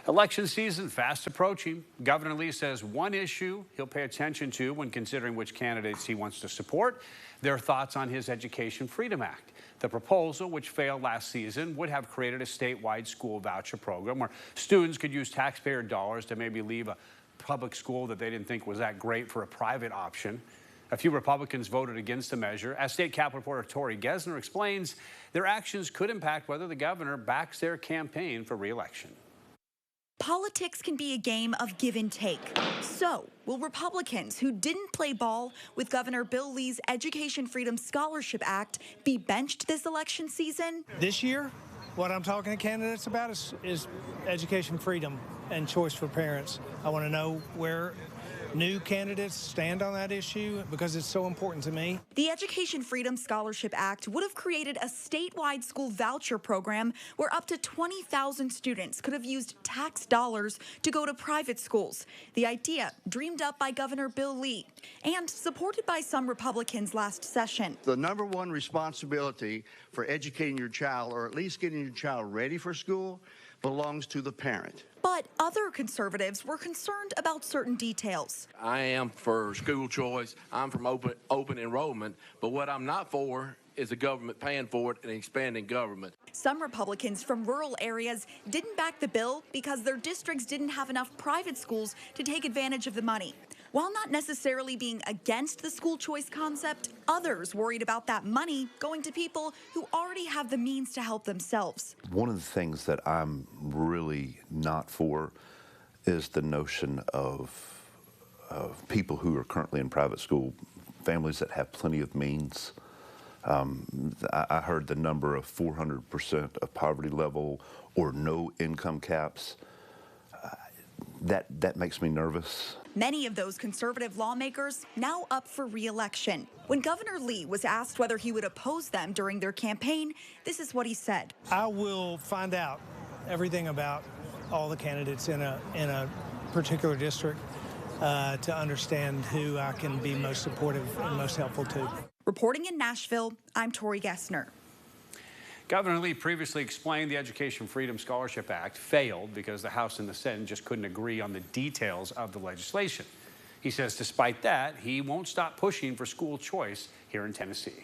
Election season fast approaching. Governor Lee says one issue he'll pay attention to when considering which candidates he wants to support, their thoughts on his Education Freedom Act. The proposal, which failed last season, would have created a statewide school voucher program where students could use taxpayer dollars to maybe leave a public school that they didn't think was that great for a private option. A few Republicans voted against the measure. As State Capitol reporter Tori Gessner explains, their actions could impact whether the governor backs their campaign for re-election. Politics can be a game of give and take. So, will Republicans who didn't play ball with Governor Bill Lee's Education Freedom Scholarship Act be benched this election season? This year, what I'm talking to candidates about is education freedom and choice for parents. I want to know where new candidates stand on that issue because it's so important to me. The Education Freedom Scholarship Act would have created a statewide school voucher program where up to 20,000 students could have used tax dollars to go to private schools. The idea dreamed up by Governor Bill Lee and supported by some Republicans last session. The number one responsibility for educating your child, or at least getting your child ready for school, belongs to the parent. But other conservatives were concerned about certain details. I am for school choice. I'm from open enrollment. But what I'm not for is the government paying for it and expanding government. Some Republicans from rural areas didn't back the bill because their districts didn't have enough private schools to take advantage of the money. While not necessarily being against the school choice concept, others worried about that money going to people who already have the means to help themselves. One of the things that I'm really not for is the notion of people who are currently in private school, families that have plenty of means. I heard the number of 400% of poverty level or no income caps. That makes me nervous. Many of those conservative lawmakers now up for re-election. When Governor Lee was asked whether he would oppose them during their campaign, this is what he said. I will find out everything about all the candidates in a particular district to understand who I can be most supportive and most helpful to. Reporting in Nashville, I'm Tori Gessner. Governor Lee previously explained the Education Freedom Scholarship Act failed because the House and the Senate just couldn't agree on the details of the legislation. He says despite that, he won't stop pushing for school choice here in Tennessee.